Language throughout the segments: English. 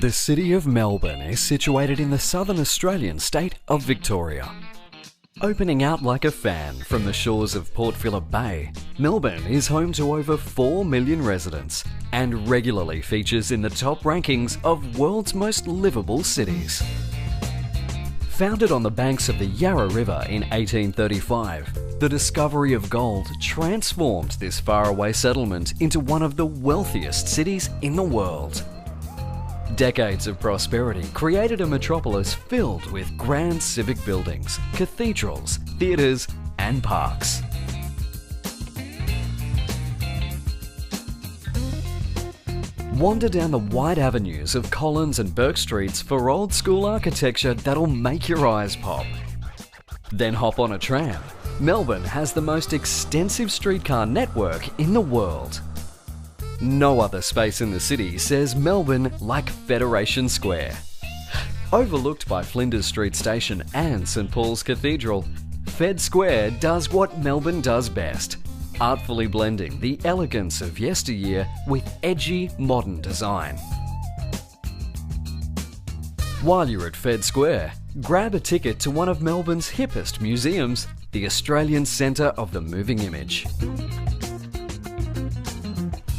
The city of Melbourne is situated in the southern Australian state of Victoria. Opening out like a fan from the shores of Port Phillip Bay, Melbourne is home to over 4 million residents and regularly features in the top rankings of world's most livable cities. Founded on the banks of the Yarra River in 1835, the discovery of gold transformed this faraway settlement into one of the wealthiest cities in the world. Decades of prosperity created a metropolis filled with grand civic buildings, cathedrals, theatres and parks. Wander down the wide avenues of Collins and Burke Streets for old school architecture that'll make your eyes pop. Then hop on a tram. Melbourne has the most extensive streetcar network in the world. No other space in the city says Melbourne like Federation Square. Overlooked by Flinders Street Station and St Paul's Cathedral, Fed Square does what Melbourne does best, artfully blending the elegance of yesteryear with edgy modern design. While you're at Fed Square, grab a ticket to one of Melbourne's hippest museums, the Australian Centre of the Moving Image.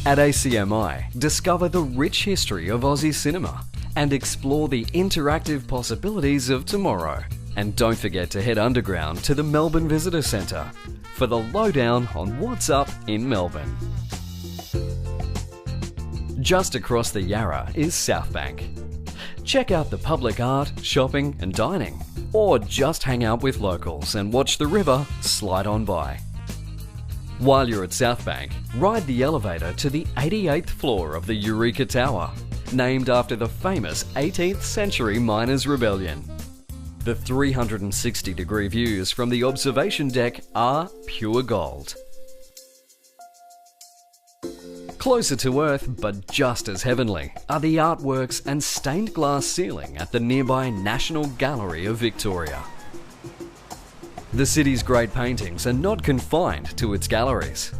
At ACMI, discover the rich history of Aussie cinema and explore the interactive possibilities of tomorrow. And don't forget to head underground to the Melbourne Visitor Centre for the lowdown on what's up in Melbourne. Just across the Yarra is South Bank. Check out the public art, shopping and dining, or just hang out with locals and watch the river slide on by. While you're at South Bank, ride the elevator to the 88th floor of the Eureka Tower, named after the famous 18th century miners' rebellion. The 360-degree views from the observation deck are pure gold. Closer to Earth, but just as heavenly, are the artworks and stained glass ceiling at the nearby National Gallery of Victoria. The city's great paintings are not confined to its galleries.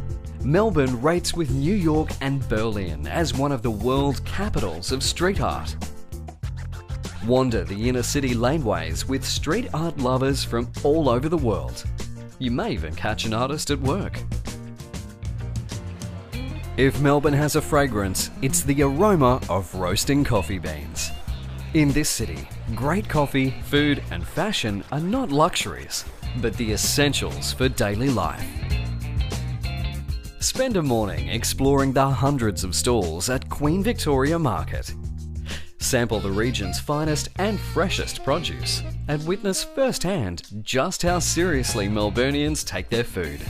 Melbourne rates with New York and Berlin as one of the world capitals of street art. Wander the inner city laneways with street art lovers from all over the world. You may even catch an artist at work. If Melbourne has a fragrance, it's the aroma of roasting coffee beans. In this city, great coffee, food and fashion are not luxuries, but the essentials for daily life. Spend a morning exploring the hundreds of stalls at Queen Victoria Market. Sample the region's finest and freshest produce and witness firsthand just how seriously Melburnians take their food.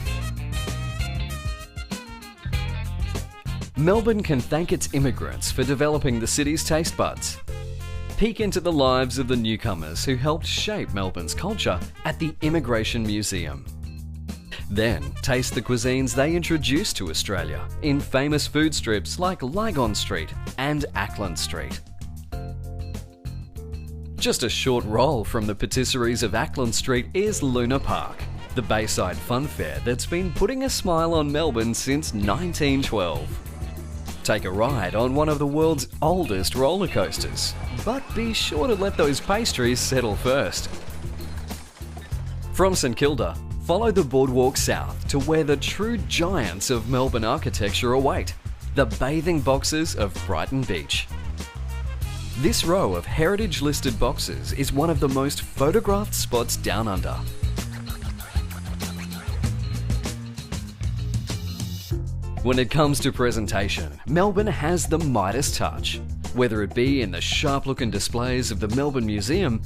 Melbourne can thank its immigrants for developing the city's taste buds. Peek into the lives of the newcomers who helped shape Melbourne's culture at the Immigration Museum. Then taste the cuisines they introduced to Australia in famous food strips like Lygon Street and Ackland Street. Just a short roll from the patisseries of Ackland Street is Luna Park, the Bayside fun fair that's been putting a smile on Melbourne since 1912. Take a ride on one of the world's oldest roller coasters, but be sure to let those pastries settle first. From St Kilda, follow the boardwalk south to where the true giants of Melbourne architecture await, the bathing boxes of Brighton Beach. This row of heritage-listed boxes is one of the most photographed spots down under. When it comes to presentation, Melbourne has the Midas touch. Whether it be in the sharp-looking displays of the Melbourne Museum,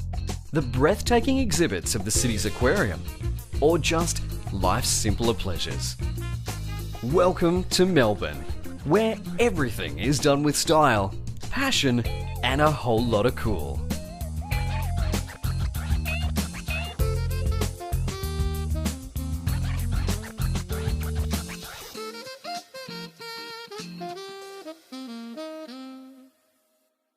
the breathtaking exhibits of the city's aquarium, or just life's simpler pleasures. Welcome to Melbourne, where everything is done with style, passion, and a whole lot of cool.